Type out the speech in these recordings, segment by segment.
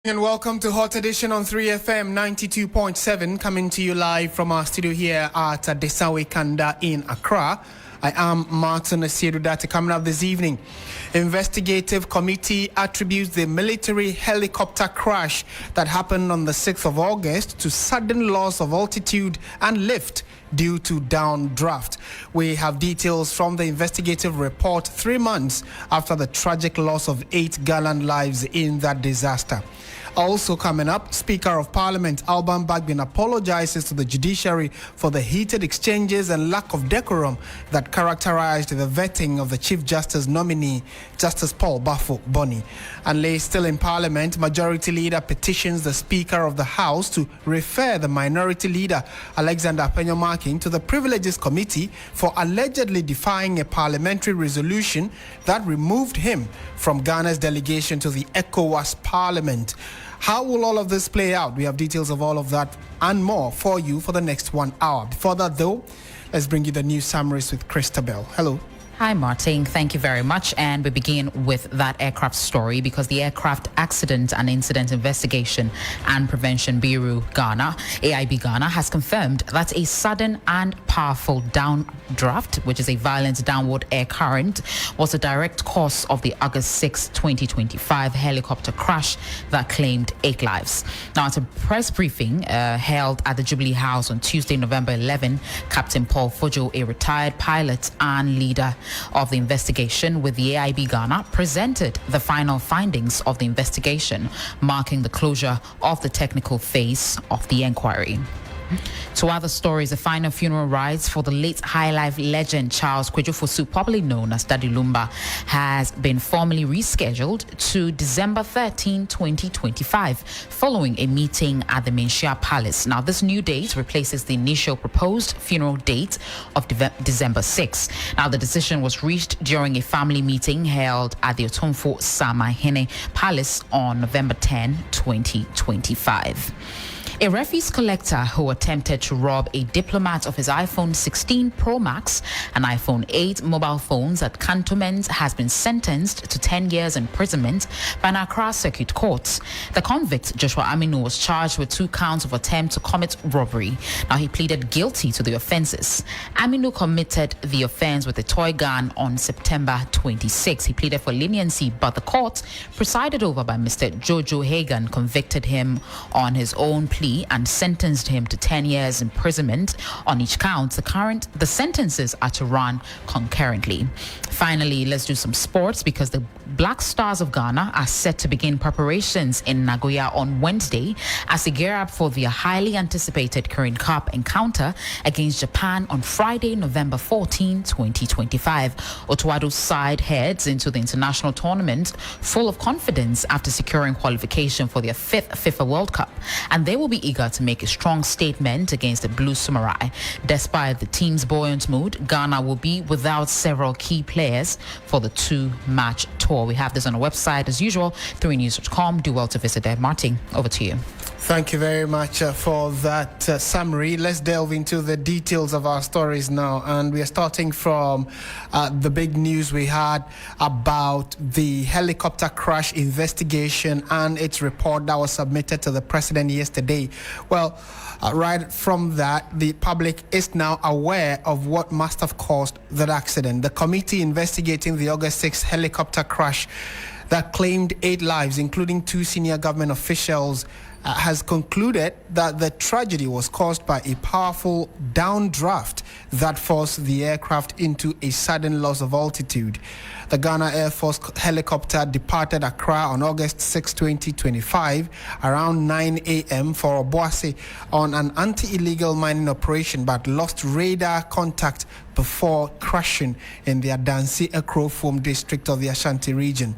And welcome to Hot Edition on 3FM 92.7, coming to you live from our studio here at Desawe Kanda in Accra. I am Martin Asiedu-Dartey. Coming up this evening, Investigative Committee attributes the military helicopter crash that happened on the 6th of August to sudden loss of altitude and lift due to downdraft. We have details from the investigative report 3 months after the tragic loss of 8 gallant lives in that disaster. Also coming up, Speaker of Parliament Alban Bagbin apologizes to the Judiciary for the heated exchanges and lack of decorum that characterized the vetting of the Chief Justice Nominee, Justice Paul Baffoe-Bonnie. And still in Parliament, Majority Leader petitions the Speaker of the House to refer the Minority Leader, Afenyo-Markin, to the Privileges Committee for allegedly defying a parliamentary resolution that removed him from Ghana's delegation to the ECOWAS Parliament. How will all of this play out? We have details of all of that and more for you for the next 1 hour. Before that, though, let's bring you the news summaries with Christabel. Hello. Hi, Martin. Thank you very much. And we begin with that aircraft story because the Aircraft Accident and Incident Investigation and Prevention Bureau Ghana, AIB Ghana, has confirmed that a sudden and powerful downdraft, which is a violent downward air current, was a direct cause of the August 6, 2025 helicopter crash that claimed 8 lives. Now, at a press briefing held at the Jubilee House on Tuesday, November 11, Captain Paul Baffoe, a retired pilot and leader of the investigation with the AIB Ghana, presented the final findings of the investigation, marking the closure of the technical phase of the inquiry. To other stories, the final funeral rites for the late High Life legend Charles Kwadwo, popularly known as Daddy Lumba, has been formally rescheduled to December 13, 2025, following a meeting at the Menchia Palace. Now, this new date replaces the initial proposed funeral date of December 6. Now, the decision was reached during a family meeting held at the Otumfo Samahene Palace on November 10, 2025. A refuse collector who attempted to rob a diplomat of his iPhone 16 Pro Max and iPhone 8 mobile phones at Cantonment has been sentenced to 10 years imprisonment by an Accra Circuit Court. The convict, Joshua Aminu, was charged with 2 counts of attempt to commit robbery. Now, he pleaded guilty to the offenses. Aminu committed the offense with a toy gun on September 26. He pleaded for leniency, but the court, presided over by Mr. Jojo Hagan, convicted him on his own plea and sentenced him to 10 years imprisonment on each count. The sentences are to run concurrently. Finally, let's do some sports because the Black Stars of Ghana are set to begin preparations in Nagoya on Wednesday as they gear up for their highly anticipated Korean Cup encounter against Japan on Friday, November 14, 2025. Otuado's side heads into the international tournament full of confidence after securing qualification for their 5th FIFA World Cup, and they will be eager to make a strong statement against the Blue Samurai. Despite the team's buoyant mood, Ghana will be without several key players for the 2-match tour. We have this on our website as usual, 3news.com. Do well to visit there. Martin, over to you. Thank you very much for that summary. Let's delve into the details of our stories now. And we are starting from the big news we had about the helicopter crash investigation and its report that was submitted to the president yesterday. Well, right from that, the public is now aware of what must have caused that accident. The committee investigating the August 6th helicopter crash that claimed 8 lives, including 2 senior government officials, has concluded that the tragedy was caused by a powerful downdraft that forced the aircraft into a sudden loss of altitude. The Ghana Air Force helicopter departed Accra on August 6, 2025, around 9 a.m. for Obuasi on an anti-illegal mining operation, but lost radar contact before crashing in the Adansi Ekrofom district of the Ashanti region.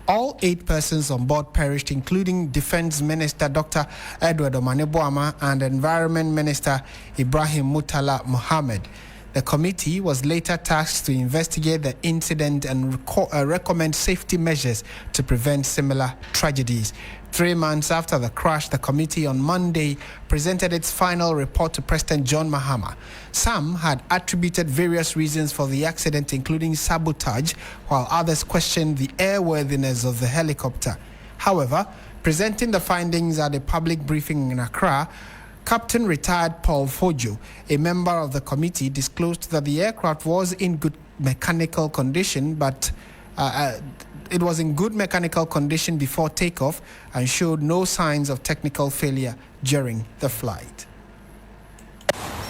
All 8 persons on board perished, including Defense Minister Dr. Edward Omaneboama and Environment Minister Ibrahim Mutala Mohammed. The committee was later tasked to investigate the incident and recommend safety measures to prevent similar tragedies. 3 months after the crash, the committee on Monday presented its final report to President John Mahama. Some had attributed various reasons for the accident, including sabotage, while others questioned the airworthiness of the helicopter. However, Presenting the findings at a public briefing in Accra, Captain retired Paul Baffoe, a member of the committee, disclosed that the aircraft was in good mechanical condition, but it was in good mechanical condition before takeoff and showed no signs of technical failure during the flight.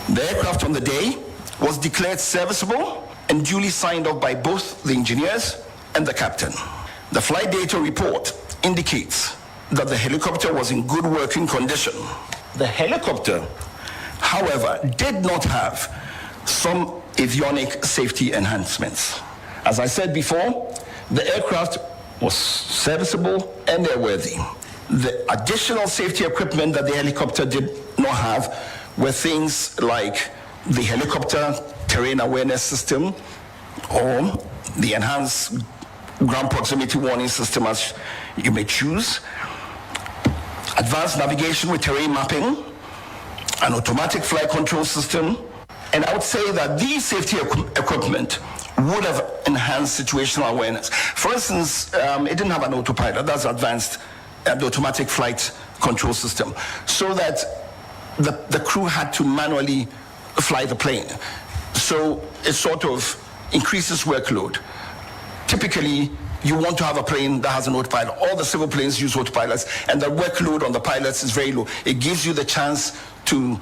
The aircraft on the day was declared serviceable and duly signed off by both the engineers and the captain. The flight data report indicates that the helicopter was in good working condition. The helicopter, however, did not have some avionic safety enhancements. As I said before, the aircraft was serviceable and airworthy. The additional safety equipment that the helicopter did not have were things like the helicopter terrain awareness system or the enhanced ground proximity warning system, as you may choose, advanced navigation with terrain mapping, an automatic flight control system, and I would say that these safety equipment would have enhanced situational awareness. For instance, it didn't have an autopilot. That's advanced, the automatic flight control system, so that the crew had to manually fly the plane. So it sort of increases workload. Typically, you want to have a plane that has an autopilot. All the civil planes use autopilots, and the workload on the pilots is very low. It gives you the chance to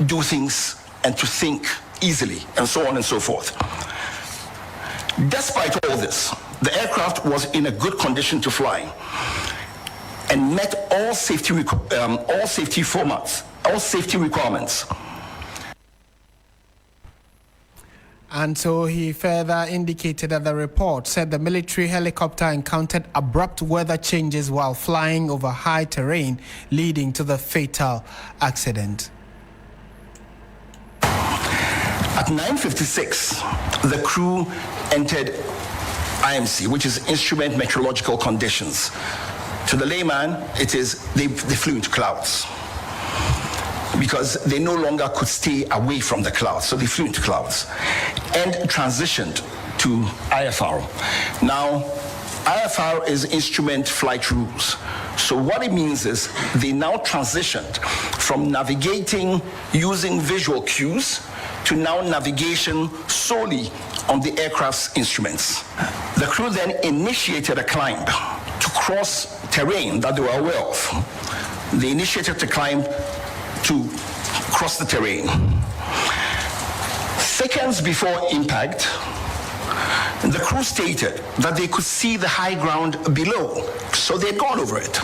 do things and to think easily, and so on and so forth. Despite all this, the aircraft was in a good condition to fly and met all safety requirements. And so he further indicated that the report said the military helicopter encountered abrupt weather changes while flying over high terrain, leading to the fatal accident. At 9:56, the crew entered IMC, which is Instrument Meteorological Conditions. To the layman, it is they flew into clouds because they no longer could stay away from the clouds, so they flew into clouds and transitioned to IFR. Now, IFR is Instrument Flight Rules. So what it means is they now transitioned from navigating using visual cues to now navigation solely on the aircraft's instruments. The crew then initiated a climb to cross terrain that they were aware of. They initiated the climb to cross the terrain. Seconds before impact, the crew stated that they could see the high ground below, so they'd gone over it.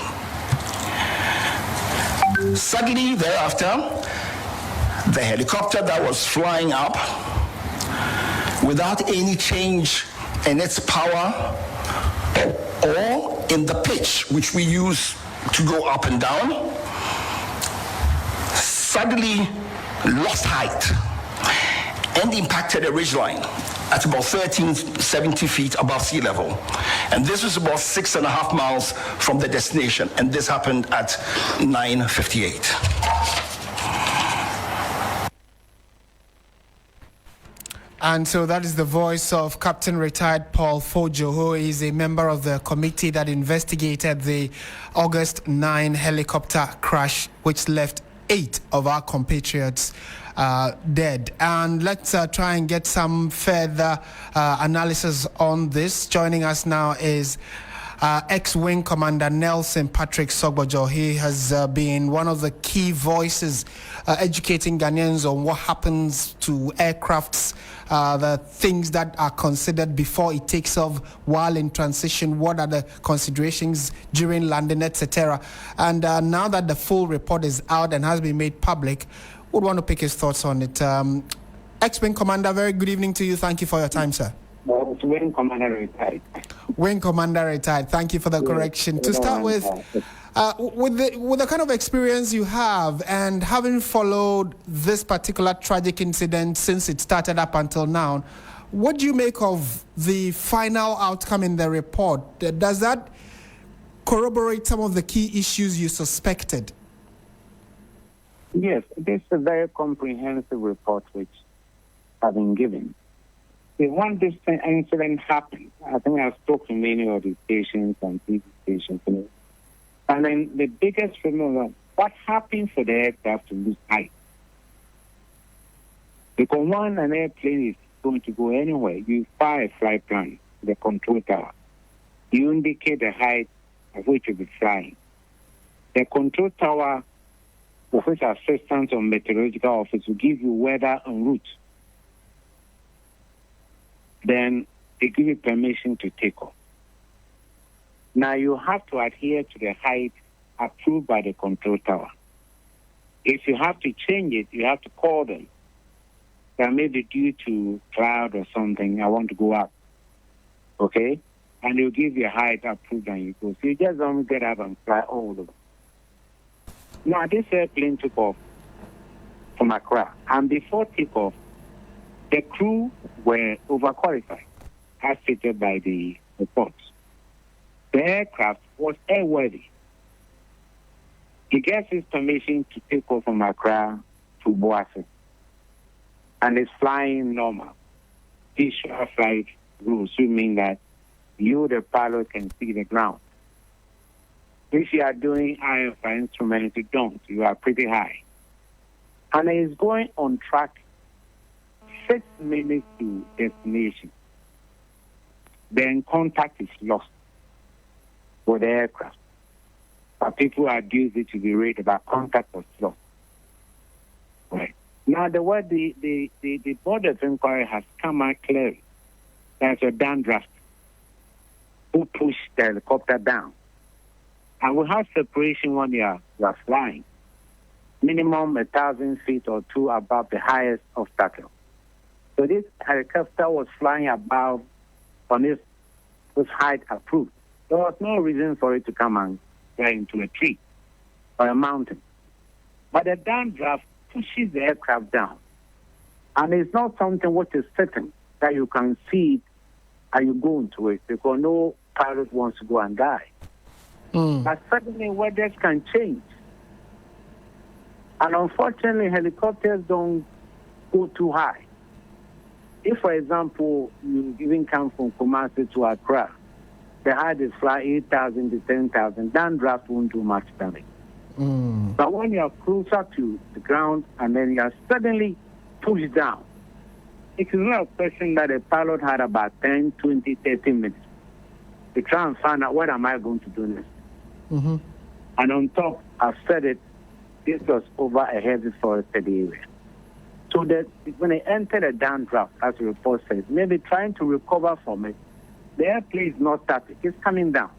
Suddenly thereafter, the helicopter that was flying up without any change in its power or in the pitch which we use to go up and down, suddenly lost height and impacted a ridgeline at about 1,370 feet above sea level. And this was about 6.5 miles from the destination, and this happened at 9:58. And so that is the voice of Captain retired Paul Baffoe, who is a member of the committee that investigated the August 9 helicopter crash, which left 8 of our compatriots dead. And let's try and get some further analysis on this. Joining us now is ex-wing commander Nelson Patrick Sogbojo. He has been one of the key voices educating Ghanaians on what happens to aircrafts, the things that are considered before it takes off, while in transition, what are the considerations during landing, etc. And now that the full report is out and has been made public, would want to pick his thoughts on it. Ex-wing commander, very good evening to you. Thank you for your time, sir. Well, wing commander retired. Wing commander retired. Thank you for the correction. To start with the kind of experience you have and having followed this particular tragic incident since it started up until now, what do you make of the final outcome in the report? Does that corroborate some of the key issues you suspected? Yes, this is a very comprehensive report which has been given. When this incident happened, I think I spoke to many of the stations and TV stations. And then the biggest problem was what happened for the aircraft to lose height? Because when an airplane is going to go anywhere, you fire a flight plan, the control tower. You indicate the height at which you'll be flying. The control tower, office assistant or meteorological office, will give you weather and route. Then they give you permission to take off. Now you have to adhere to the height approved by the control tower. If you have to change it, you have to call them. That may be due to cloud or something. I want to go up. Okay? And they'll give you a height approved and you go. So you just don't get up and fly all over. Now this airplane took off from Accra. And before takeoff, the crew were overqualified, as stated by the reports. The aircraft was airworthy. He gets his permission to take off from Accra to Boase. And it's flying normal. Visual flight rules, which mean that you, the pilot, can see the ground. If you are doing IFR instruments, you don't. You are pretty high. And it's going on track 6 minutes to destination. Then contact is lost for the aircraft. But people are due to be rated about contact was lost. Right. Now, the word the board of inquiry has come out clearly. There's a downdraft who pushed the helicopter down. And we have separation when you are flying. Minimum 1,000 feet or 2 above the highest obstacle. So this helicopter was flying above on this height approved. There was no reason for it to come and fly into a tree or a mountain. But the downdraft pushes the aircraft down. And it's not something which is certain that you can see it and you go into it because no pilot wants to go and die. But suddenly weather can change. And unfortunately, helicopters don't go too high. If, for example, you even come from Kumasi to Accra, the height is fly 8,000 to 10,000, downdraft won't do much damage. But when you are closer to the ground and then you are suddenly pushed down, it is not a question that a pilot had about 10, 20, 30 minutes to try and find out what am I going to do next. And on top, I've said it, this was over a heavy forested area. So that when they entered a downdraft, as the report says, maybe trying to recover from it, the airplane is not static, it's coming down.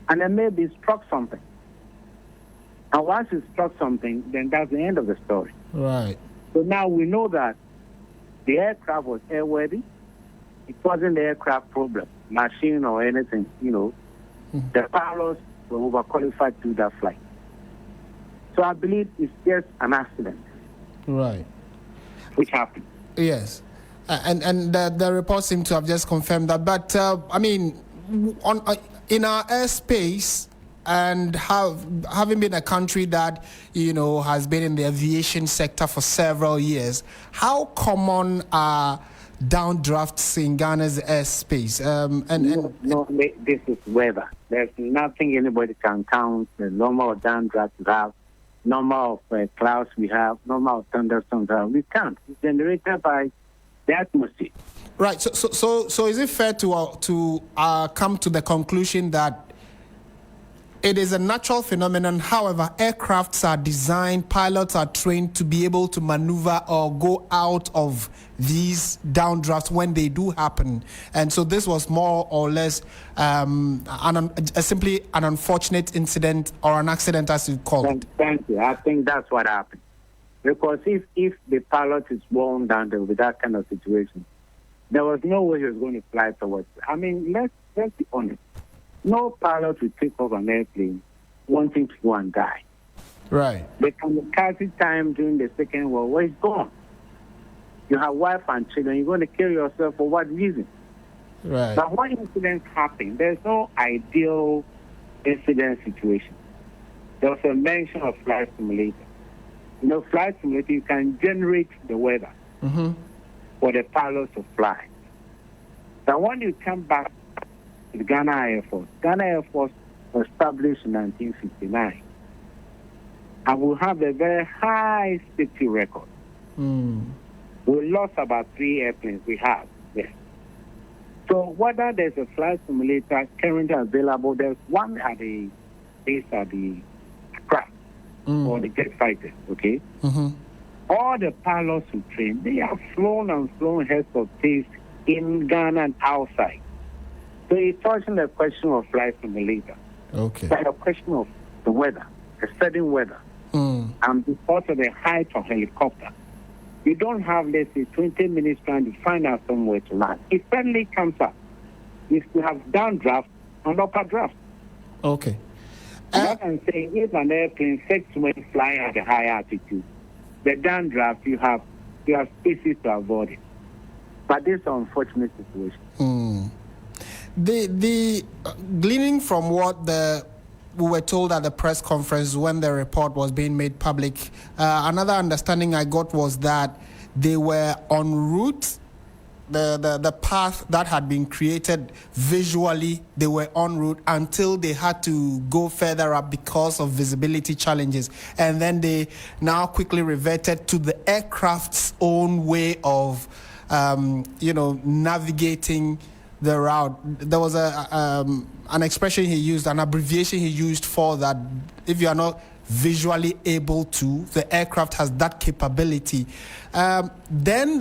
And then maybe it struck something. And once it struck something, then that's the end of the story. Right. So now we know that the aircraft was airworthy. It wasn't the aircraft problem, machine or anything, The pilots were overqualified to do that flight. So I believe it's just an accident. Right. Which happened. Yes. And the reports seem to have just confirmed that. But, in our airspace, and having been a country that, has been in the aviation sector for several years, how common are downdrafts in Ghana's airspace? No, this is weather. There's nothing anybody can count. The normal downdraft we have, normal of clouds we have, normal of thunderstorms we have. We can't. It's generated by the atmosphere. Right. So is it fair to come to the conclusion that it is a natural phenomenon? However, aircrafts are designed, pilots are trained to be able to maneuver or go out of these downdrafts when they do happen. And so this was more or less simply an unfortunate incident or an accident, as you call it. Thank you. I think that's what happened. Because if the pilot is worn down there with that kind of situation, there was no way he was going to fly towards it. Let's be honest. No pilot will take off an airplane wanting to go and die. Right. The kamikaze time during the Second World War is gone. You have wife and children. You're going to kill yourself for what reason? Right. But when incidents happen, there's no ideal incident situation. There was a mention of flight simulator. Flight simulator, you can generate the weather for the pilot to fly. But when you come back to the Ghana Air Force established in 1959. And we have a very high safety record. We lost about 3 airplanes we have there. So whether there's a flight simulator currently available, there's one at the base at the craft or the jet fighters, okay? All the pilots who train, they have flown and flown heads of states in Ghana and outside. So it's not a question of flight simulator. Okay. It's a question of the weather, the sudden weather. And because of the height of helicopter, you don't have, let's say, 20 minutes trying to find out somewhere to land. It suddenly comes up. You have downdraft and upper draft. Okay. What I'm saying, if an airplane sets when flying at a high altitude, the downdraft, you have spaces to avoid it. But this is an unfortunate situation. The gleaning from what we were told at the press conference when the report was being made public, another understanding I got was that they were en route. The path that had been created visually, they were en route until they had to go further up because of visibility challenges. And then they now quickly reverted to the aircraft's own way of, navigating the route. There was an expression he used, an abbreviation he used for that. If you are not visually able to, the aircraft has that capability. Then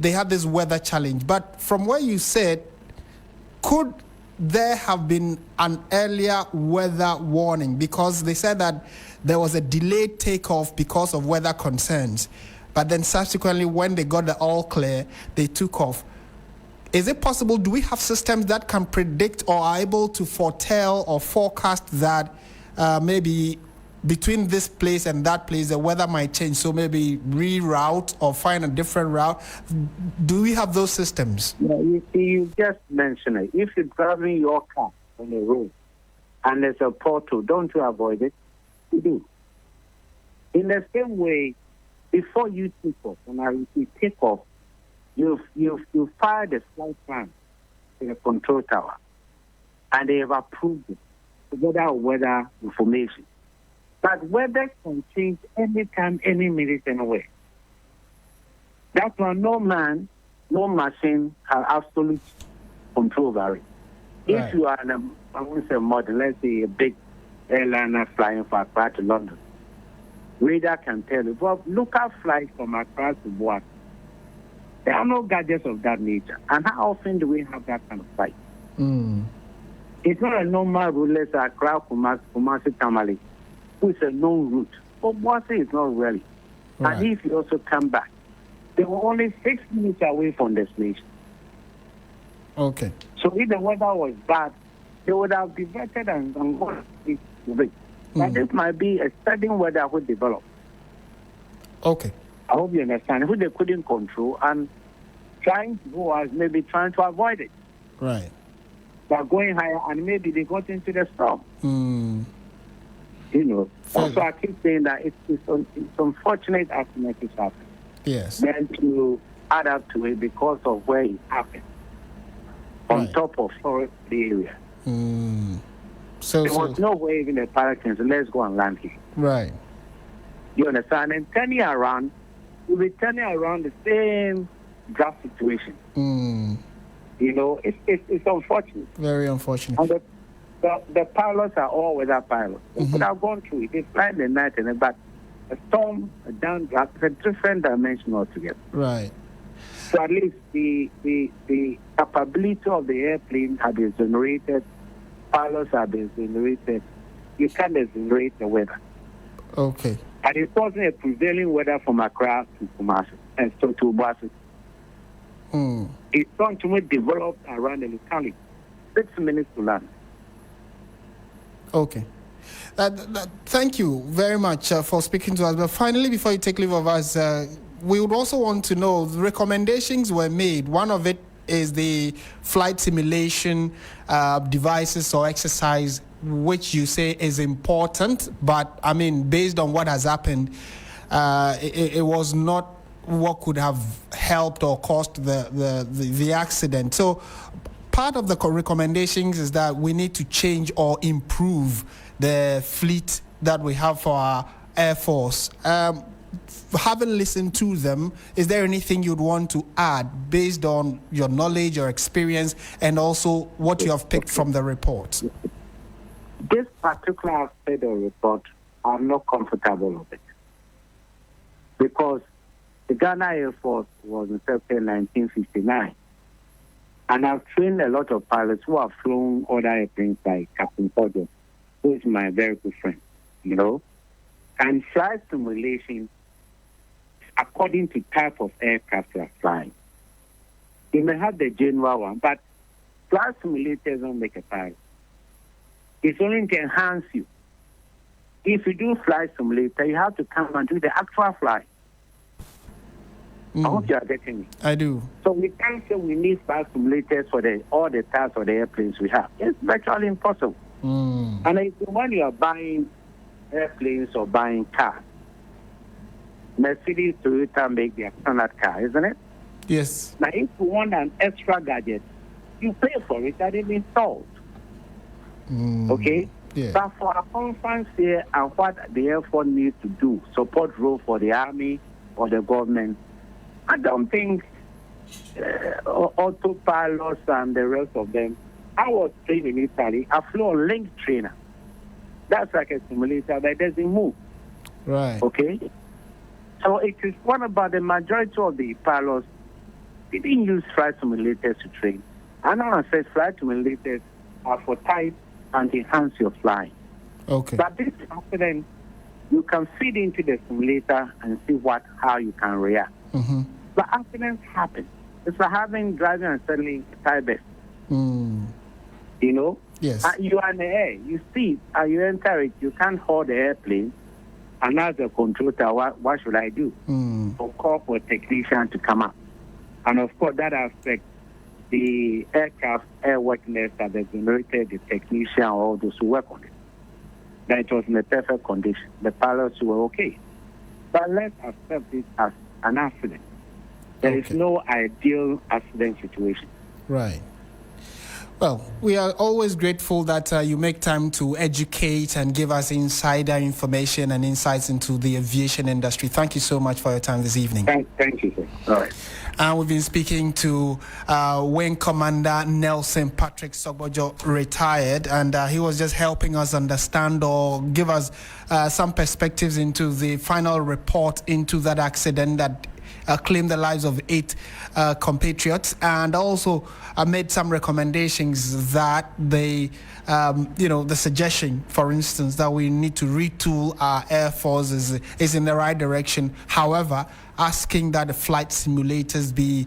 they had this weather challenge. But from what you said, could there have been an earlier weather warning? Because they said that there was a delayed takeoff because of weather concerns. But then subsequently, when they got the all clear, they took off. Is it possible, do we have systems that can predict or are able to foretell or forecast that maybe between this place and that place, the weather might change, so maybe reroute or find a different route? Do we have those systems? Yeah, you just mentioned it. If you're driving your car on the road and there's a pothole, don't you avoid it? You do. In the same way, before you take off, when I repeat take off, you fire the flight plan to the control tower, and they have approved it together with weather information. But weather can change anytime, any minute, anywhere. That's why no man, no machine have absolute control over it. Right. If you are I won't say model, let's say a big airliner flying from Accra to London, radar can tell you. But local flights from Accra to Boak, there are no gadgets of that nature. And how often do we have that kind of flight? It's not a normal route, let's say Accra, Kumasi, Tamale, which is a known route. But Boase is not really. Right. And if you also come back, they were only 6 minutes away from destination. Okay. So if the weather was bad, they would have diverted and gone to it. But this might be a sudden weather would develop. Okay. I hope you understand. Who they couldn't control and trying to go as maybe trying to avoid it. Right. But going higher and maybe they got into the storm. You know. Also, I keep saying that it's unfortunate accident is happening. Yes. Then to add up to it because of where it happened. On top of forest area. So there was no way even the pilot can say, let's go and land here. Right. You understand? And turning around, we'll be turning around the same draft situation. You know, it's unfortunate. Very unfortunate. And the pilots are all weather pilots. They could have gone through it. They fly in the night, but a storm, a downdraft, is a different dimension altogether. Right. So at least the capability of the airplane has been generated. Pilots have been generated. You can't generate the weather. Okay. And it wasn't a prevailing weather from Accra to Kumasi and so to Boase. It's going to be developed around the locality. 6 minutes to land. Okay. Thank you very much for speaking to us. But finally, before you take leave of us, we would also want to know the recommendations were made. One of it is the flight simulation devices or exercise, which you say is important. But, I mean, based on what has happened, it was not what could have helped or caused the accident. So part of the recommendations is that we need to change or improve the fleet that we have for our Air Force. Having listened to them, is there anything you'd want to add based on your knowledge or experience and also what you have picked from the report? This particular aspect of the report, I'm not comfortable with it. Because the Ghana Air Force was incepted in 1959. And I've trained a lot of pilots who have flown other airplanes like Captain Porter, who is my very good friend, you know. And flight simulation, according to type of aircraft you are flying. You may have the general one, but flight simulators don't make a pilot. It's only to enhance you. If you do flight simulator, you have to come and do the actual flight. I hope you are getting me. I do. So we can't say we need flight simulators for all the types of the airplanes we have. It's virtually impossible. And when you are buying airplanes or buying cars, Mercedes, Toyota make their standard car, isn't it? Yes. Now, if you want an extra gadget, you pay for it and it's installed. Okay? Yeah. But for a conference here and what the Air Force needs to do, support role for the Army or the government, I don't think autopilots and the rest of them. I was trained in Italy. I flew on link trainer. That's like a simulator that doesn't move. Right. Okay? So it is one about the majority of the pilots didn't use flight simulators to train. And I say flight simulators are for type and enhance your flying. Okay. But this accident, you can feed into the simulator and see how you can react. But accidents happen. It's like driving and suddenly tie best. You know? Yes. You are in the air. You see, you enter it. You can't hold the airplane. And as a control tower, what should I do? Or call for a technician to come up. And of course, that affects the aircraft airworthiness that has generated the technician or all those who work on it. That it was in a perfect condition. The pilots were okay. But let's accept it as an accident. There is no ideal accident situation. Right. Well, we are always grateful that you make time to educate and give us insider information and insights into the aviation industry. Thank you so much for your time this evening. Thank you, sir. All right. And we've been speaking to Wing Commander Nelson Patrick Sogbojo, retired, and he was just helping us understand or give us some perspectives into the final report into that accident that claimed the lives of 8 compatriots, and also made some recommendations that the suggestion, for instance, that we need to retool our Air Force is in the right direction. However, asking that the flight simulators be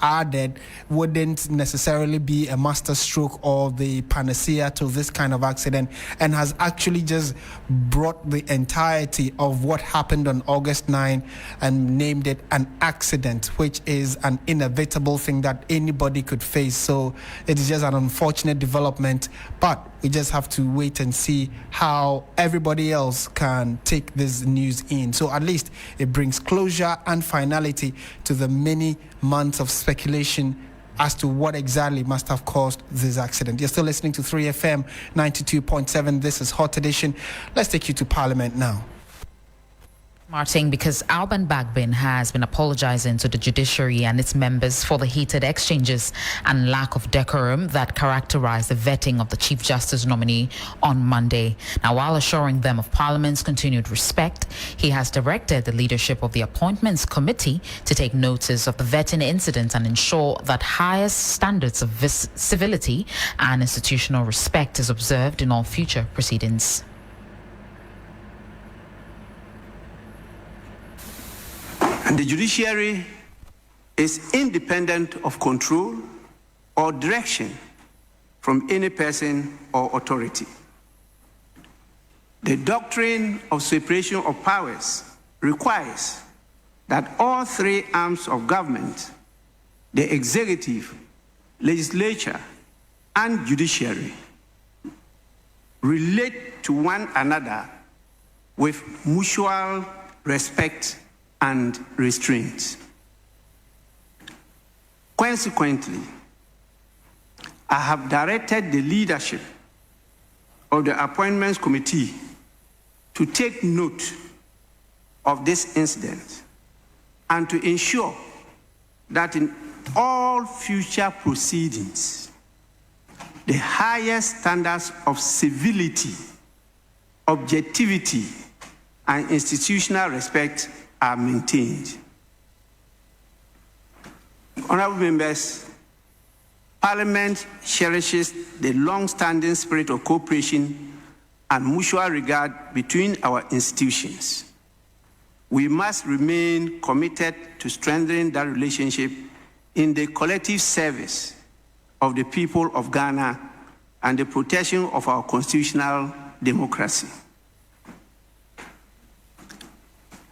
added wouldn't necessarily be a master stroke or the panacea to this kind of accident, and has actually just brought the entirety of what happened on August 9 and named it an accident, which is an inevitable thing that anybody could face. So it's just an unfortunate development, but we just have to wait and see how everybody else can take this news in. So at least it brings closure and finality to the many months of speculation as to what exactly must have caused this accident. You're still listening to 3FM 92.7. This is Hot Edition. Let's take you to Parliament now. Martin, because Alban Bagbin has been apologizing to the judiciary and its members for the heated exchanges and lack of decorum that characterized the vetting of the Chief Justice Nominee on Monday. Now, while assuring them of Parliament's continued respect, he has directed the leadership of the Appointments Committee to take notice of the vetting incident and ensure that highest standards of civility and institutional respect is observed in all future proceedings. And the judiciary is independent of control or direction from any person or authority. The doctrine of separation of powers requires that all 3 arms of government, the executive, legislature, and judiciary, relate to one another with mutual respect and restraint. Consequently, I have directed the leadership of the Appointments Committee to take note of this incident and to ensure that in all future proceedings, the highest standards of civility, objectivity, and institutional respect are maintained. Honorable members, Parliament cherishes the long-standing spirit of cooperation and mutual regard between our institutions. We must remain committed to strengthening that relationship in the collective service of the people of Ghana and the protection of our constitutional democracy.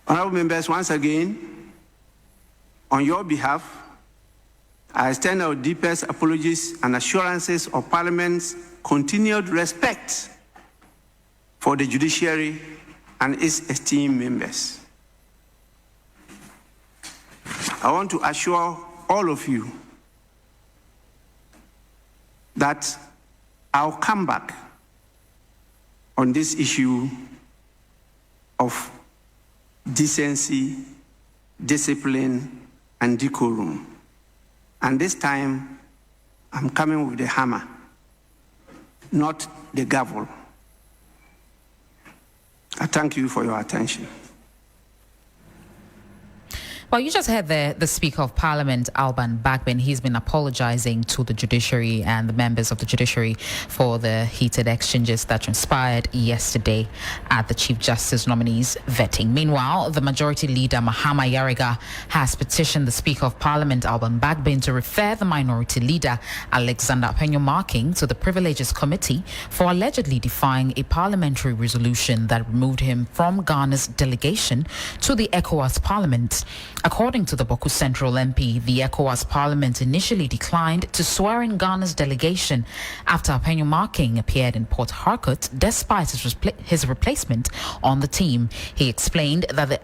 Honorable members, once again, on your behalf, I extend our deepest apologies and assurances of Parliament's continued respect for the judiciary and its esteemed members. I want to assure all of you that I'll come back on this issue of decency, discipline, and decorum. And this time, I'm coming with the hammer, not the gavel. I thank you for your attention. Well, you just heard the Speaker of Parliament, Alban Bagbin. He's been apologizing to the judiciary and the members of the judiciary for the heated exchanges that transpired yesterday at the Chief Justice Nominee's vetting. Meanwhile, the Majority Leader, Mahama Ayari, has petitioned the Speaker of Parliament, Alban Bagbin, to refer the Minority Leader, Alexander Afenyo-Markin, to the Privileges Committee for allegedly defying a parliamentary resolution that removed him from Ghana's delegation to the ECOWAS Parliament. According to the Boku Central MP, the ECOWAS Parliament initially declined to swear in Ghana's delegation after Afenyo-Markin appeared in Port Harcourt despite his replacement on the team. He explained that the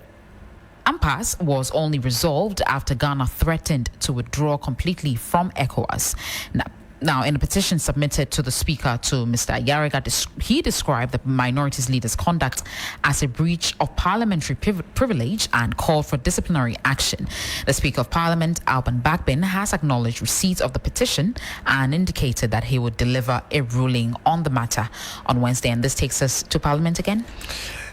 impasse was only resolved after Ghana threatened to withdraw completely from ECOWAS. Now, in a petition submitted to the Speaker, to Mr. Ayari, he described the minorities leader's conduct as a breach of parliamentary privilege and called for disciplinary action. The Speaker of Parliament, Alban Bagbin, has acknowledged receipt of the petition and indicated that he would deliver a ruling on the matter on Wednesday. And this takes us to Parliament again.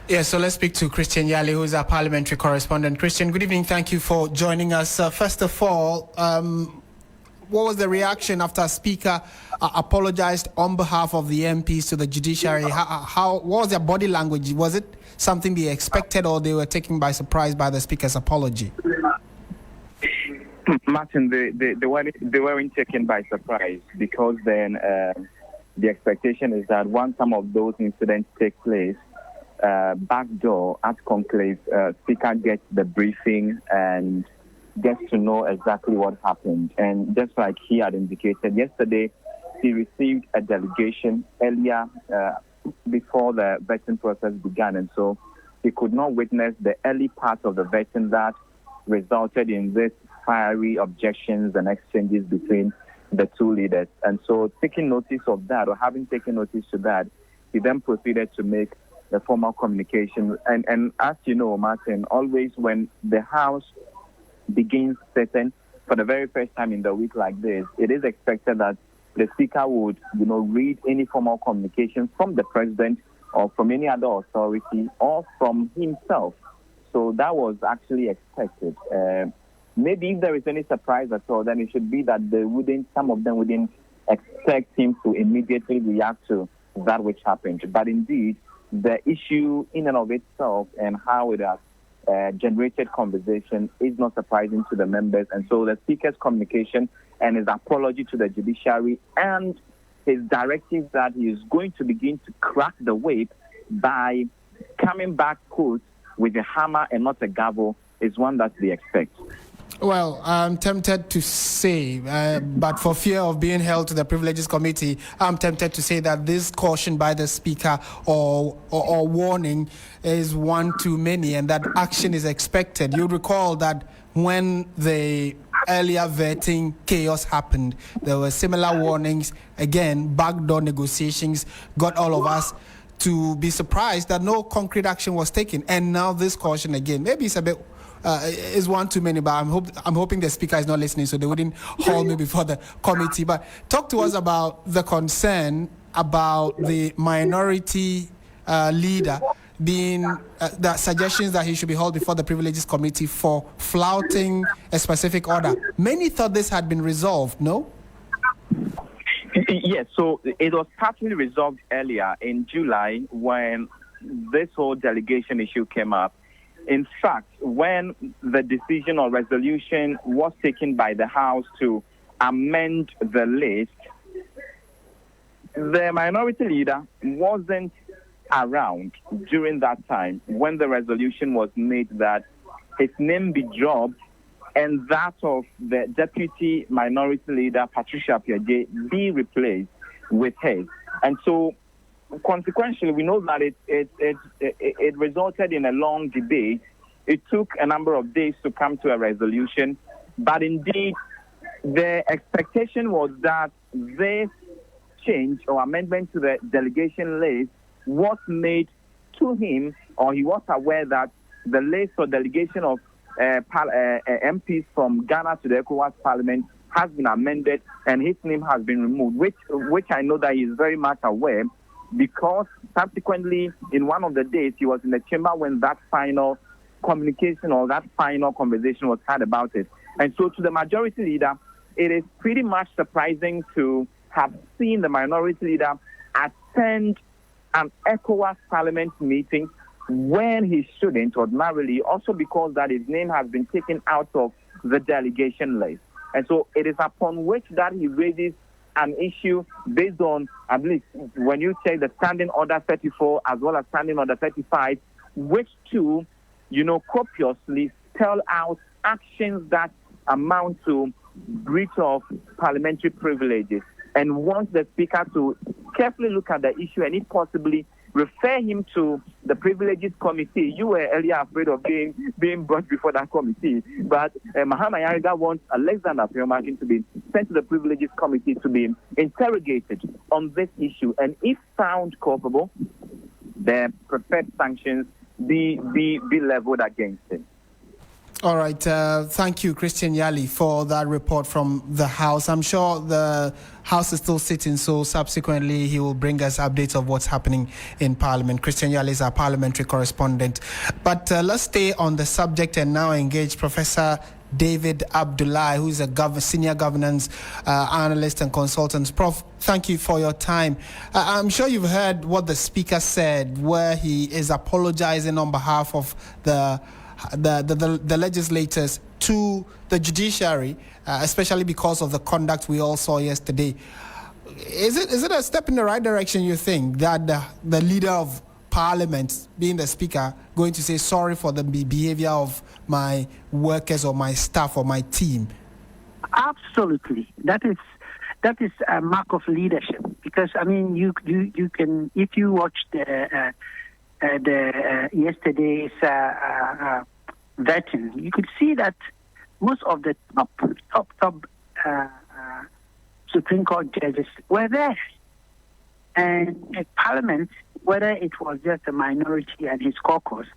Yeah, so let's speak to Christian Yali, who is our parliamentary correspondent. Christian, good evening. Thank you for joining us. First of all, what was the reaction after Speaker apologized on behalf of the MPs to the judiciary? What was their body language? Was it something they expected, or they were taken by surprise by the Speaker's apology? Martin, they weren't taken by surprise, because then the expectation is that once some of those incidents take place, backdoor at conclave, Speaker gets the briefing and gets to know exactly what happened. And just like he had indicated yesterday, he received a delegation earlier before the vetting process began, and so he could not witness the early part of the vetting that resulted in this fiery objections and exchanges between the two leaders. And so, taking notice of that, or having taken notice to that, he then proceeded to make the formal communication. And as you know, Martin, always when the House begins sitting for the very first time in the week like this, it is expected that the Speaker would, read any formal communication from the President or from any other authority or from himself. So that was actually expected. Maybe if there is any surprise at all, then it should be that some of them wouldn't expect him to immediately react to that which happened. But indeed, the issue in and of itself and how it has generated conversation is not surprising to the members. And so the Speaker's communication and his apology to the judiciary and his directive that he is going to begin to crack the whip by coming back, quote, with a hammer and not a gavel is one that they expect. Well, I'm tempted to say, but for fear of being held to the Privileges Committee, I'm tempted to say that this caution by the Speaker or warning is one too many, and that action is expected. You recall that when the earlier vetting chaos happened. There were similar warnings. Again, backdoor negotiations got all of us to be surprised that no concrete action was taken. And now this caution again. Maybe it's a bit is one too many, but I'm hoping the speaker is not listening so they wouldn't hold me before the committee. But talk to us about the concern about the minority leader being the suggestions that he should be held before the Privileges Committee for flouting a specific order. Many thought this had been resolved, no? Yes, so it was partly resolved earlier in July when this whole delegation issue came up. In fact, when the decision or resolution was taken by the House to amend the list, the minority leader wasn't around during that time when the resolution was made that his name be dropped and that of the deputy minority leader, Patricia Piaget, be replaced with his. And so, consequentially, we know that it resulted in a long debate. It took a number of days to come to a resolution, but indeed, the expectation was that this change or amendment to the delegation list was made to him, or he was aware that the list or delegation of MPs from Ghana to the ECOWAS Parliament has been amended and his name has been removed, which I know that he is very much aware, because subsequently in one of the days he was in the chamber when that final communication or that final conversation was had about it. And so to the majority leader, it is pretty much surprising to have seen the minority leader attend an ECOWAS Parliament meeting when he shouldn't ordinarily, also because that his name has been taken out of the delegation list. And so it is upon which that he raises an issue based on, I believe, when you check the Standing Order 34 as well as Standing Order 35, which two, copiously spell out actions that amount to breach of parliamentary privileges, and wants the Speaker to carefully look at the issue and, if possibly, refer him to the Privileges Committee. You were earlier afraid of being brought before that committee, but Mahama Ayari wants Alexander Afenyo-Markin to be sent to the Privileges Committee to be interrogated on this issue, and if found culpable, the preferred sanctions be leveled against him. All right. Thank you, Christian Yali, for that report from the House. I'm sure the House is still sitting, so subsequently he will bring us updates of what's happening in Parliament. Christian Yali is our parliamentary correspondent. But let's stay on the subject and now engage Professor David Abdullahi, who is a senior governance analyst and consultant. Prof, thank you for your time. I'm sure you've heard what the Speaker said, where he is apologizing on behalf of the legislators to the judiciary, especially because of the conduct we all saw yesterday. Is it a step in the right direction, you think, that the leader of Parliament, being the Speaker, going to say sorry for the behavior of my workers or my staff or my team? Absolutely. That is a mark of leadership, because I mean you can, if you watch the yesterday's vetting, you could see that most of the top Supreme Court judges were there. And at Parliament, whether it was just a minority and his caucus,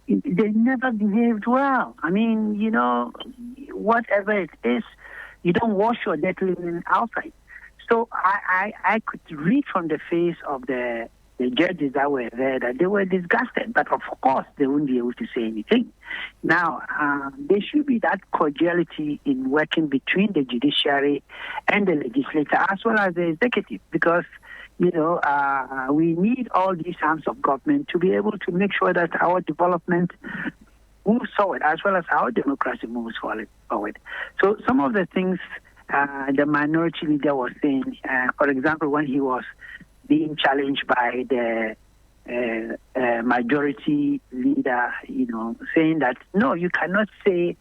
they never behaved well. I mean, whatever it is, you don't wash your dirty linen outside. So I could read from the face of the judges that were there that they were disgusted, but of course they wouldn't be able to say anything. Now, there should be that cordiality in working between the judiciary and the legislature as well as the executive, because we need all these arms of government to be able to make sure that our development moves forward as well as our democracy moves forward. So some of the things the minority leader was saying, for example, when he was being challenged by the majority leader, saying that, no, you cannot say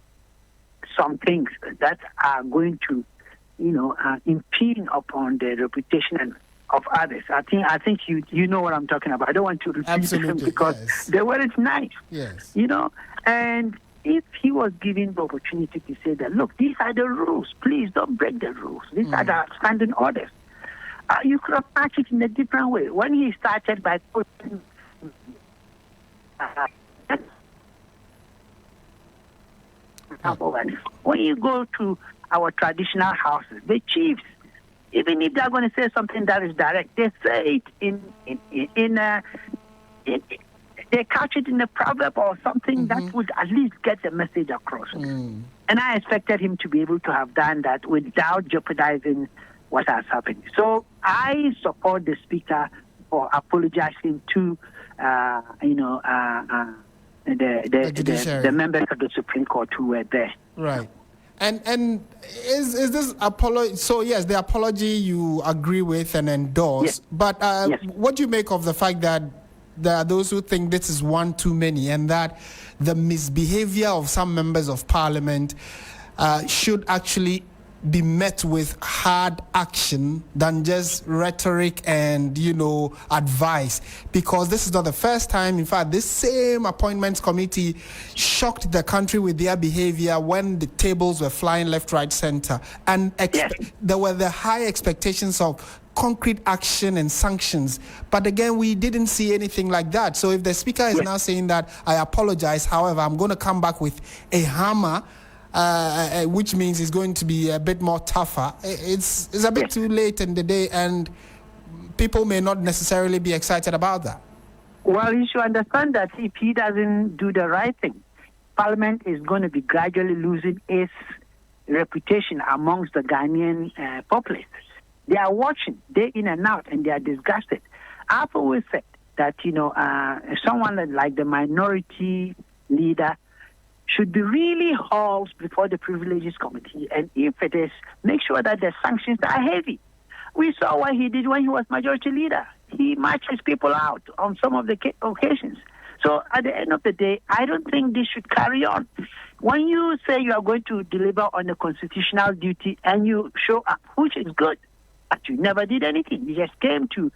some things that are going to, impede upon the reputation of others. I think you know what I'm talking about. I don't want to repeat them because the word is nice. Yes. And if he was given the opportunity to say that, look, these are the rules, please don't break the rules, these are the standing orders, you could have patched it in a different way. When he started by putting when you go to our traditional houses, the chiefs, even if they're going to say something that is direct, they say it they couch it in a proverb or something that would at least get the message across. And I expected him to be able to have done that without jeopardizing what has happened. So I support the Speaker for apologizing to, the members of the Supreme Court who were there. Right. And is this apology? So yes, the apology you agree with and endorse. Yes. But Yes. what do you make of the fact that there are those who think this is one too many, and that the misbehavior of some members of Parliament should actually be met with hard action than just rhetoric and, advice? Because this is not the first time. In fact, this same appointments committee shocked the country with their behavior when the tables were flying left, right, center. And there were the high expectations of concrete action and sanctions. But again, we didn't see anything like that. So if the Speaker is now saying that, I apologize, however, I'm going to come back with a hammer, which means it's going to be a bit more tougher, it's a bit too late in the day, and people may not necessarily be excited about that. Well, you should understand that if he doesn't do the right thing, Parliament is going to be gradually losing its reputation amongst the Ghanaian populace. They are watching day in and out, and they are disgusted. I've always said that, someone like the minority leader should be really hauled before the Privileges Committee, and if it is, make sure that the sanctions are heavy. We saw what he did when he was majority leader. He marches people out on some of the occasions. So at the end of the day, I don't think this should carry on. When you say you are going to deliver on a constitutional duty and you show up, which is good, but you never did anything. You just came to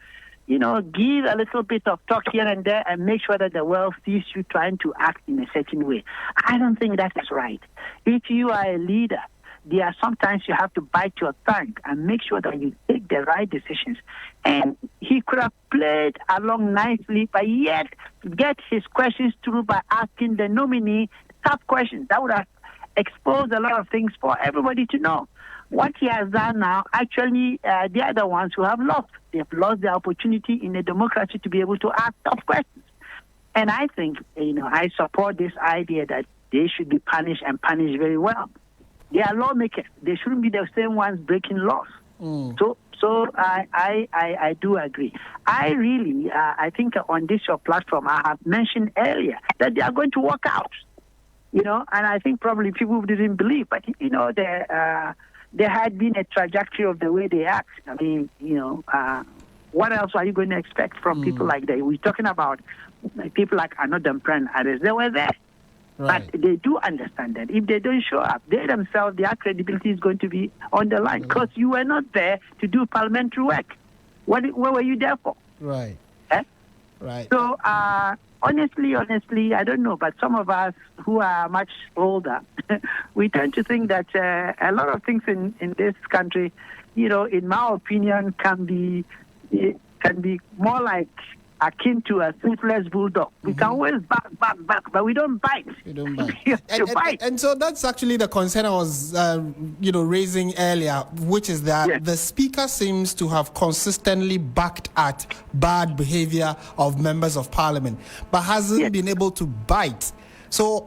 give a little bit of talk here and there and make sure that the world sees you trying to act in a certain way. I don't think that is right. If you are a leader, there are sometimes you have to bite your tongue and make sure that you take the right decisions. And he could have played along nicely, but yet get his questions through by asking the nominee tough questions. That would have exposed a lot of things for everybody to know. What he has done now, actually, they are the ones who have lost. They have lost the opportunity in a democracy to be able to ask tough questions. And I think, I support this idea that they should be punished and punished very well. They are lawmakers. They shouldn't be the same ones breaking laws. So I do agree. I think on this your platform, I have mentioned earlier that they are going to walk out. And I think probably people didn't believe, but there had been a trajectory of the way they act. I mean, what else are you going to expect from people like that? We're talking about people like Anodamprah and others. They were there. Right. But they do understand that if they don't show up, they themselves, their credibility is going to be on the line because you were not there to do parliamentary work. What were you there for? Right. Right. So, honestly, I don't know, but some of us who are much older, we tend to think that a lot of things in this country, in my opinion, can be more like akin to a toothless bulldog. We can always back, but we don't bite. We don't bite. And so that's actually the concern I was, raising earlier, which is that the Speaker seems to have consistently backed at bad behavior of members of Parliament, but hasn't been able to bite. So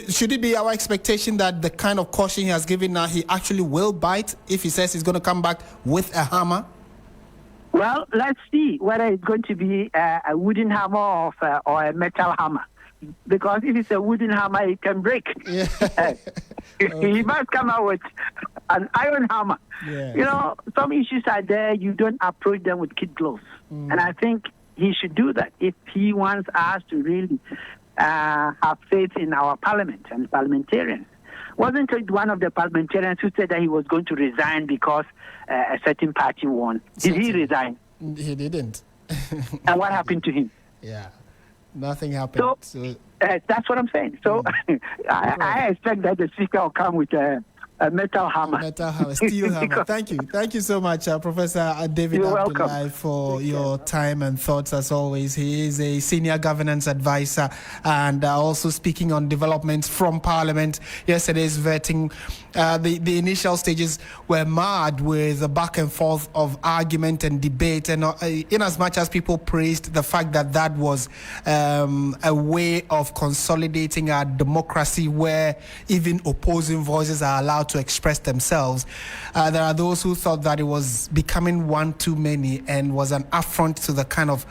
should it be our expectation that the kind of caution he has given now, he actually will bite if he says he's going to come back with a hammer? Well, let's see whether it's going to be a wooden hammer or a metal hammer. Because if it's a wooden hammer, it can break. Yeah. He must come out with an iron hammer. Yeah. Some issues are there, you don't approach them with kid gloves. And I think he should do that if he wants us to really have faith in our parliament and parliamentarians. Wasn't it one of the parliamentarians who said that he was going to resign because a certain party won? Did he resign? He didn't. And what happened to him? Yeah. Nothing happened. So that's what I'm saying. So I expect that the speaker will come with a metal hammer. Metal hammer, steel hammer. Thank you so much, Professor David Abdullahi, for your time and thoughts as always. He is a senior governance advisor and also speaking on developments from Parliament. Yesterday's vetting, the initial stages were marred with a back and forth of argument and debate, and in as much as people praised the fact that was a way of consolidating our democracy where even opposing voices are allowed to express themselves, there are those who thought that it was becoming one too many and was an affront to the kind of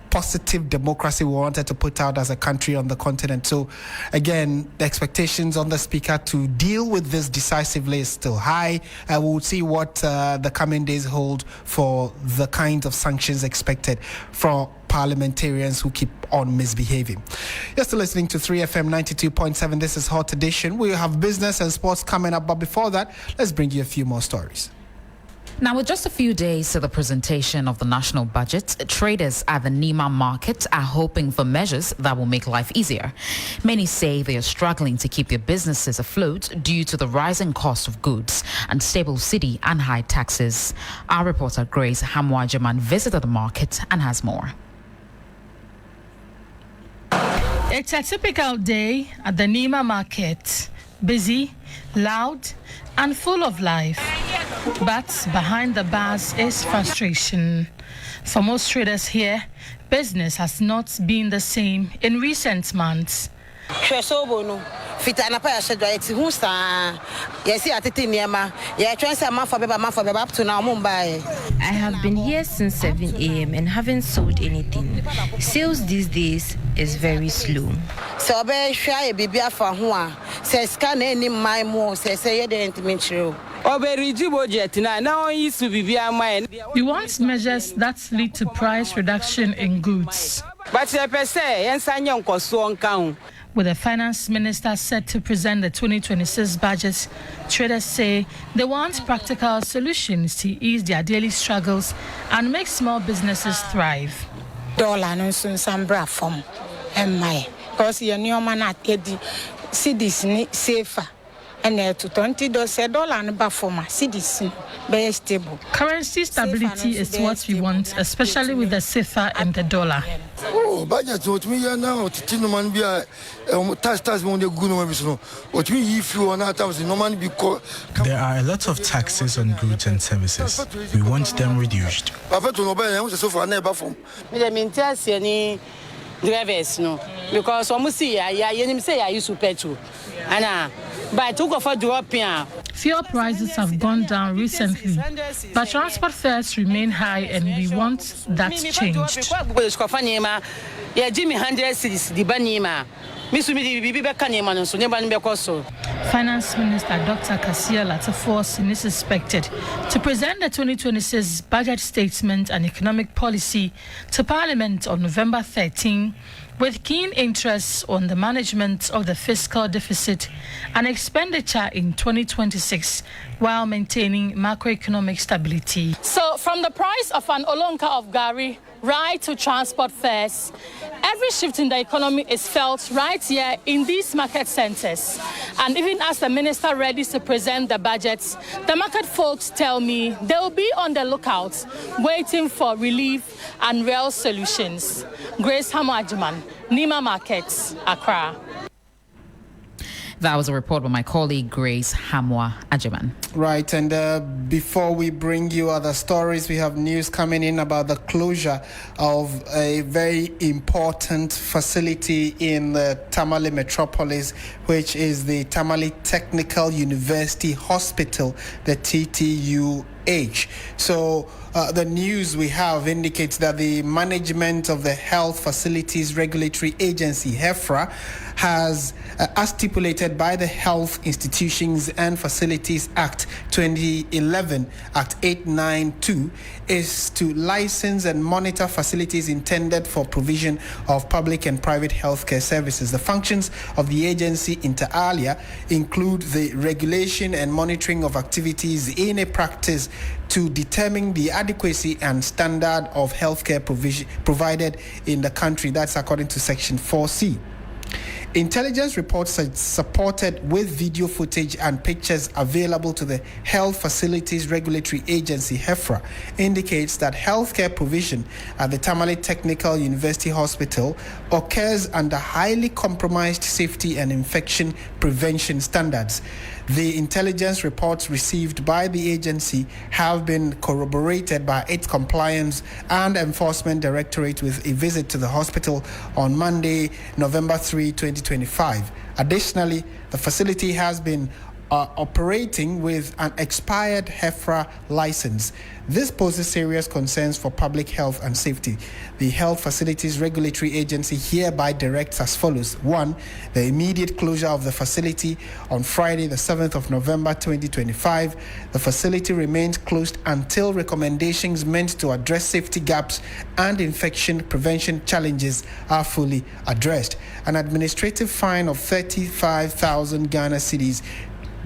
positive democracy we wanted to put out as a country on the continent. So again, the expectations on the speaker to deal with this decisively is still high. We'll see what the coming days hold for the kinds of sanctions expected from parliamentarians who keep on misbehaving. You're still listening to 3FM 92.7. This is Hot Edition. We have business and sports coming up, but before that, let's bring you a few more stories. Now, with just a few days to the presentation of the national budget, traders at the Nima market are hoping for measures that will make life easier. Many say they are struggling to keep their businesses afloat due to the rising cost of goods, unstable city and high taxes. Our reporter Grace Hamwa-Jaman visited the market and has more. It's a typical day at the Nima market. Busy, loud, and full of life. But behind the bars is frustration. For most traders here, business has not been the same in recent months. I have been here since 7 a.m. and haven't sold anything. Sales these days is very slow. We want measures that lead to price reduction in goods. With the finance minister set to present the 2026 budget, traders say they want practical solutions to ease their daily struggles and make small businesses thrive. Currency stability is what we want, especially with the CFA and the dollar. There are a lot of taxes on goods and services. We want them reduced. Because I used to petrol. Fuel prices have gone down recently, but transport fares remain high and we want that changed. Finance Minister Dr. Kasia Latafos is expected to present the 2026 budget statement and economic policy to Parliament on November 13, with keen interest on the management of the fiscal deficit and expenditure in 2026 while maintaining macroeconomic stability. So from the price of an olonka of gari right to transport fares, every shift in the economy is felt right here in these market centers. And even as the minister readies to present the budgets, the market folks tell me they will be on the lookout, waiting for relief and real solutions. Grace Hamwa-Jaman, Nima Markets, Accra. That was a report by my colleague Grace Hamwa-Jaman. Right, and before we bring you other stories, we have news coming in about the closure of a very important facility in the Tamale metropolis, which is the Tamale Technical University Hospital, the TTUH. So the news we have indicates that the management of the Health Facilities Regulatory Agency, HEFRA, has, as stipulated by the Health Institutions and Facilities Act 2011, Act 892, is to license and monitor facilities intended for provision of public and private healthcare services. The functions of the agency inter alia include the regulation and monitoring of activities in a practice to determine the adequacy and standard of healthcare provided in the country. That's according to Section 4C. Intelligence reports supported with video footage and pictures available to the Health Facilities Regulatory Agency, HEFRA, indicates that healthcare provision at the Tamale Technical University Hospital occurs under highly compromised safety and infection prevention standards. The intelligence reports received by the agency have been corroborated by its Compliance and Enforcement Directorate with a visit to the hospital on Monday, November 3, 2025. Additionally, the facility has been operating with an expired HEFRA license. This poses serious concerns for public health and safety. The Health Facilities Regulatory Agency hereby directs as follows. 1. The immediate closure of the facility on Friday, the 7th of November 2025. The facility remains closed until recommendations meant to address safety gaps and infection prevention challenges are fully addressed. An administrative fine of 35,000 Ghana cedis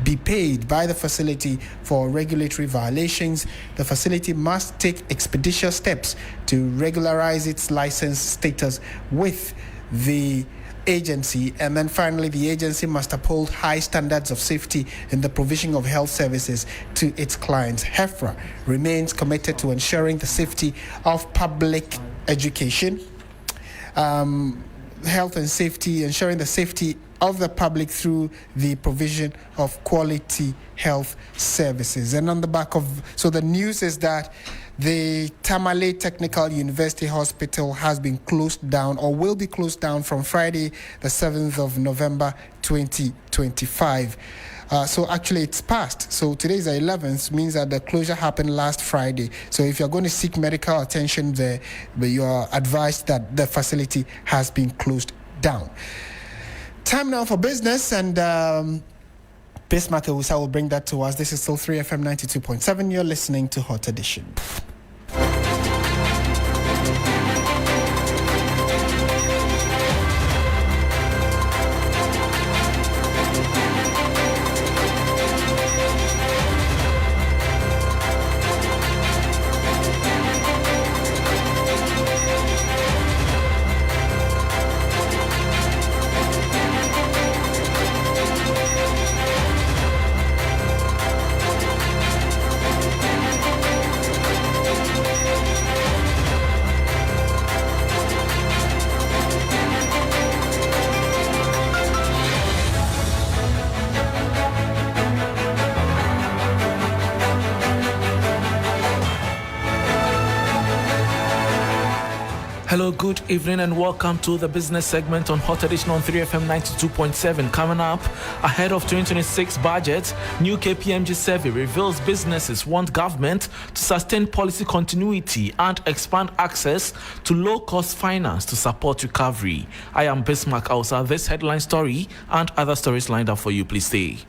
be paid by the facility for regulatory violations. The facility must take expeditious steps to regularize its license status with the agency. And then finally, the agency must uphold high standards of safety in the provision of health services to its clients. HEFRA remains committed to ensuring the safety of public education, health and safety, ensuring the safety of the public through the provision of quality health services. And on the back of, so the news is that the Tamale Technical University Hospital has been closed down or will be closed down from Friday, the 7th of November 2025. So actually it's passed. So today is the 11th, means that the closure happened last Friday. So if you're going to seek medical attention there, you are advised that the facility has been closed down. Time now for business, and Bismarck Ewusa will bring that to us. This is still 3FM 92.7. You're listening to Hot Edition. Hello, good evening and welcome to the business segment on Hot Edition on 3FM 92.7. Coming up, ahead of 2026 budget, new KPMG survey reveals businesses want government to sustain policy continuity and expand access to low-cost finance to support recovery. I am Bismarck Ewusa. This headline story and other stories lined up for you. Please stay.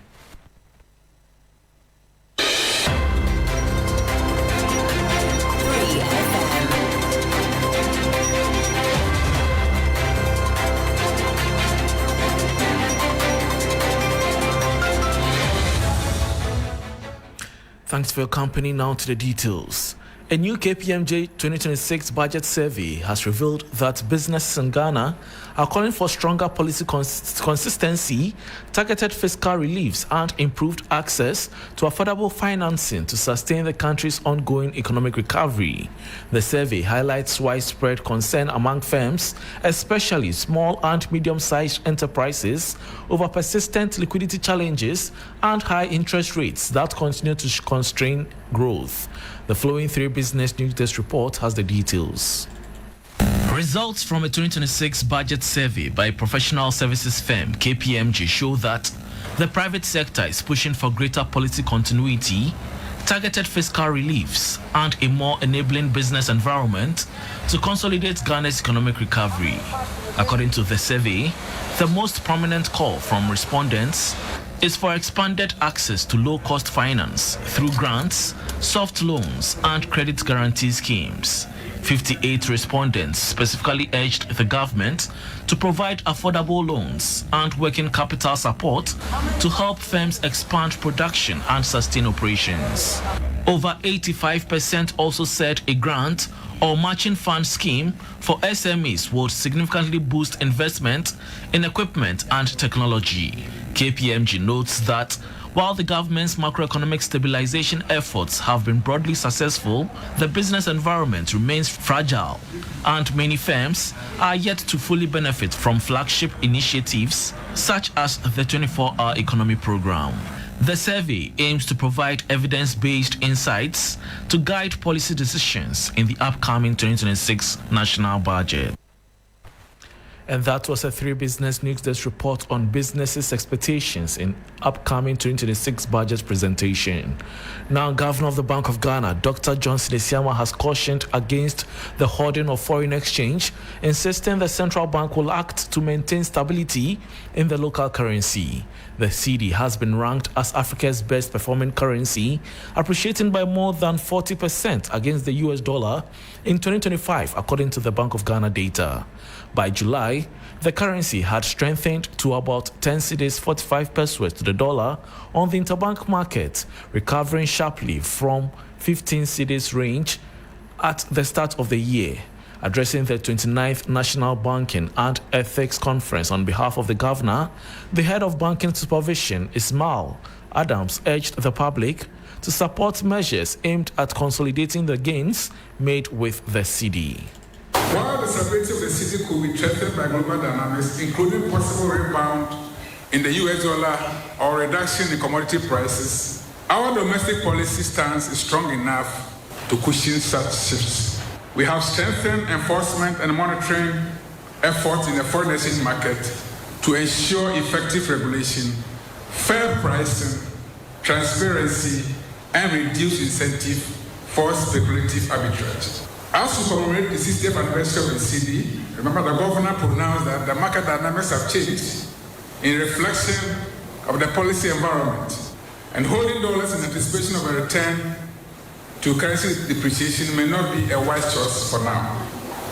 Thanks for your company. Now to the details. A new KPMG 2026 budget survey has revealed that businesses in Ghana are calling for stronger policy consistency, targeted fiscal reliefs, and improved access to affordable financing to sustain the country's ongoing economic recovery. The survey highlights widespread concern among firms, especially small and medium-sized enterprises, over persistent liquidity challenges and high interest rates that continue to constrain growth. The following three business news desk report has the details. Results from a 2026 budget survey by professional services firm KPMG show that the private sector is pushing for greater policy continuity, targeted fiscal reliefs, and a more enabling business environment to consolidate Ghana's economic recovery. According to the survey, the most prominent call from respondents is for expanded access to low-cost finance through grants, soft loans, and credit guarantee schemes. 58 respondents specifically urged the government to provide affordable loans and working capital support to help firms expand production and sustain operations. Over 85% also said a grant or matching fund scheme for SMEs would significantly boost investment in equipment and technology. KPMG notes that while the government's macroeconomic stabilization efforts have been broadly successful, the business environment remains fragile, and many firms are yet to fully benefit from flagship initiatives such as the 24-hour economy program. The survey aims to provide evidence-based insights to guide policy decisions in the upcoming 2026 national budget. And that was a 3 Business News Desk report on businesses' expectations in upcoming 2026 budget presentation. Now, Governor of the Bank of Ghana, Dr. Johnson Esiama, has cautioned against the hoarding of foreign exchange, insisting the central bank will act to maintain stability in the local currency. The cedi has been ranked as Africa's best performing currency, appreciating by more than 40% against the US dollar in 2025, according to the Bank of Ghana data. By July, the currency had strengthened to about 10 cedis 45 pesos to the dollar on the interbank market, recovering sharply from 15 cedis range at the start of the year. Addressing the 29th National Banking and Ethics Conference on behalf of the governor, the head of banking supervision, Ismail Adams, urged the public to support measures aimed at consolidating the gains made with the cedi. While the stability of the cedi could be threatened by global dynamics, including possible rebound in the US dollar or reduction in commodity prices, our domestic policy stance is strong enough to cushion such shifts. We have strengthened enforcement and monitoring efforts in the foreign exchange market to ensure effective regulation, fair pricing, transparency, and reduce incentive for speculative arbitrage. As we commemorate the 60th anniversary of the cedi, remember the governor pronounced that the market dynamics have changed in reflection of the policy environment, and holding dollars in anticipation of a return to currency depreciation may not be a wise choice for now.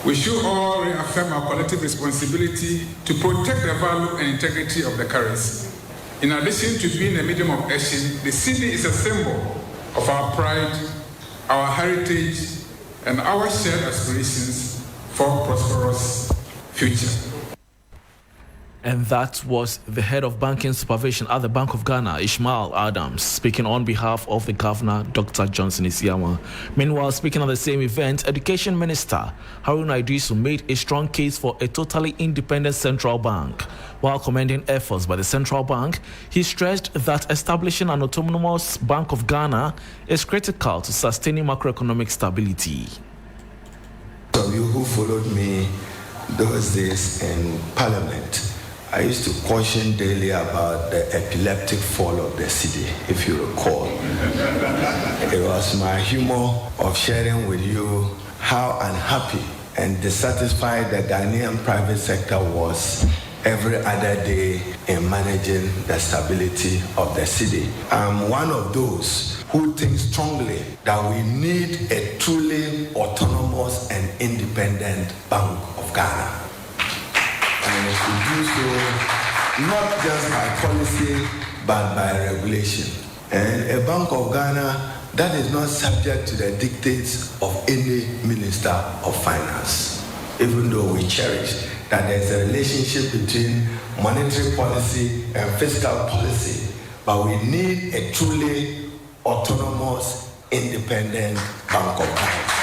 We should all reaffirm our collective responsibility to protect the value and integrity of the currency. In addition to being a medium of exchange, the cedi is a symbol of our pride, our heritage, and our shared aspirations for a prosperous future. And that was the head of banking supervision at the Bank of Ghana, Ismail Adams, speaking on behalf of the governor, Dr. Johnson Esiama. Meanwhile, speaking at the same event, Education Minister Haruna Iddrisu made a strong case for a totally independent central bank. While commending efforts by the central bank, he stressed that establishing an autonomous Bank of Ghana is critical to sustaining macroeconomic stability. Some of you who followed me those days in Parliament, I used to caution daily about the epileptic fall of the cedi, if you recall. It was my humor of sharing with you how unhappy and dissatisfied the Ghanaian private sector was every other day in managing the stability of the cedi. I'm one of those who think strongly that we need a truly autonomous and independent Bank of Ghana. And it should do so not just by policy, but by regulation. And a Bank of Ghana that is not subject to the dictates of any Minister of Finance, even though we cherish that there's a relationship between monetary policy and fiscal policy, but we need a truly autonomous, independent Bank of Ghana.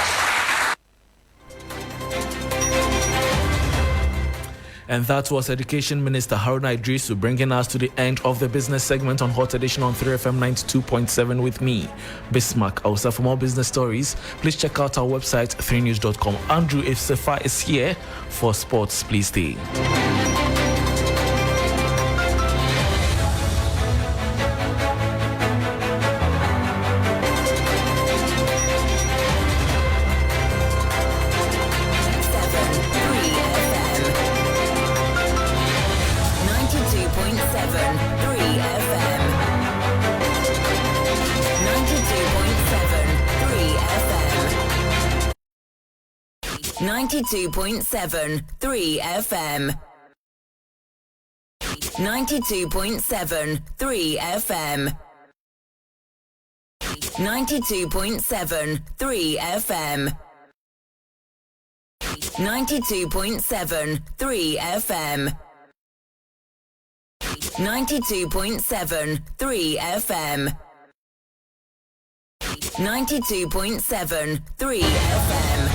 And that was Education Minister Haruna Iddrisu bringing us to the end of the business segment on Hot Edition on 3FM 92.7 with me, Bismarck. Also, for more business stories, please check out our website, 3news.com. Andrew, if Sefa is here for sports, please stay. 92.7 3 FM. 92.7 3 FM. 92.7 3 FM. 92.7 3 FM. 92.7 3 FM. 92.7 3 FM.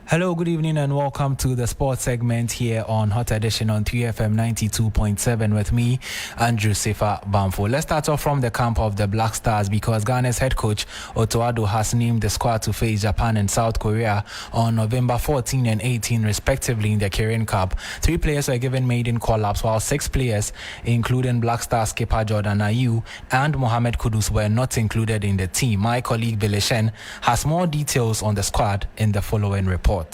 Hello, good evening and welcome to the sports segment here on Hot Edition on 3FM 92.7 with me, Andrew Sefa Bamfo. Let's start off from the camp of the Black Stars because Ghana's head coach Otto Addo has named the squad to face Japan and South Korea on November 14 and 18 respectively in the Kirin Cup. 3 players were given maiden call-ups while 6 players, including Black Star skipper Jordan Ayew and Mohamed Kudus, were not included in the team. My colleague Billy Shen has more details on the squad in the following report.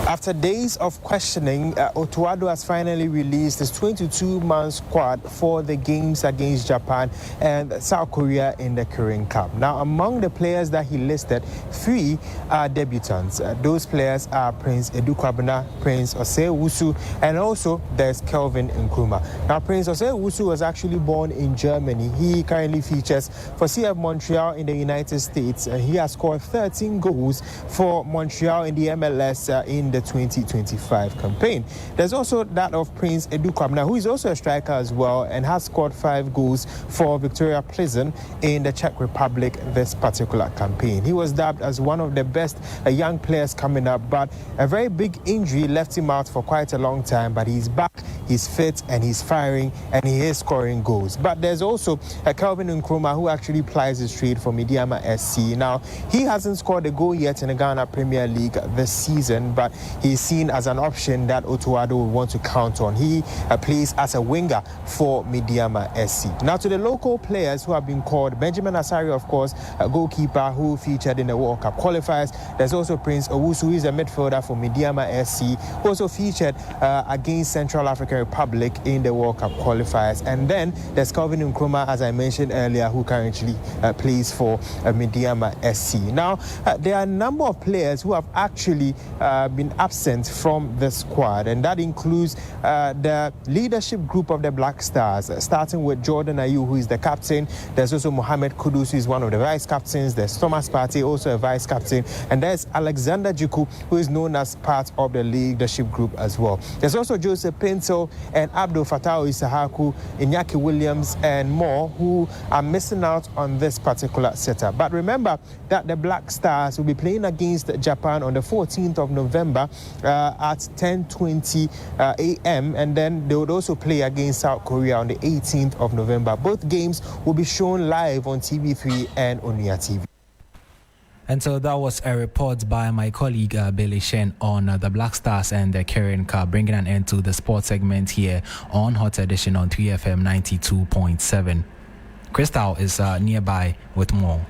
After days of questioning, Otto Addo has finally released his 22-man squad for the games against Japan and South Korea in the Kirin Cup. Now, among the players that he listed, 3 are debutants. Those players are Prince Edu Kwabena, Prince Osei-Owusu, and also there's Kelvin Nkrumah. Now, Prince Osei-Owusu was actually born in Germany. He currently features for CF Montreal in the United States. He has scored 13 goals for Montreal in the MLS in the 2025 campaign. There's also that of Prince Edu Kwabena, who is also a striker as well and has scored 5 goals for Victoria Plzen in the Czech Republic this particular campaign. He was dubbed as one of the best young players coming up, but a very big injury left him out for quite a long time, but he's back, he's fit and he's firing and he is scoring goals. But there's also Kelvin Nkrumah, who actually plies his trade for Medeama SC. Now, he hasn't scored a goal yet in the Ghana Premier League this season, but he's seen as an option that Otto Addo will want to count on. He plays as a winger for Medeama SC. Now, to the local players who have been called, Benjamin Asari, of course, a goalkeeper who featured in the World Cup qualifiers. There's also Prince Owusu, who is a midfielder for Medeama SC, who also featured against Central African Republic in the World Cup qualifiers. And then there's Kelvin Nkrumah, as I mentioned earlier, who currently plays for Medeama SC. Now, there are a number of players who have actually been absent from the squad, and that includes the leadership group of the Black Stars, starting with Jordan Ayew, who is the captain. There's also Mohamed Kudus, who is one of the vice captains. There's Thomas Partey, also a vice captain, and there's Alexander Jiku, who is known as part of the leadership group as well. There's also Joseph Pinto and Abdul Fattah Isahaku, Iñaki Williams, and more who are missing out on this particular setup. But remember that the Black Stars will be playing against Japan on the 14th of November at 10:20 a.m. and then they would also play against South Korea on the 18th of November. Both games will be shown live on TV3 and Onia TV. And so that was a report by my colleague Billy Shen on the Black Stars and the Kirin Cup, bringing an end to the sports segment here on Hot Edition on 3FM 92.7. Christabel is nearby with more.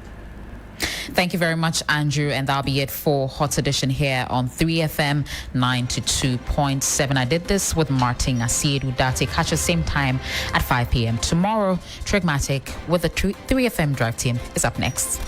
Thank you very much, Andrew, and that'll be it for Hot Edition here on 3FM 92.7. I did this with Martin Asiedu-Dartey. Catch us same time at 5 p.m. tomorrow. Trigmatic with the 3FM Drive team is up next.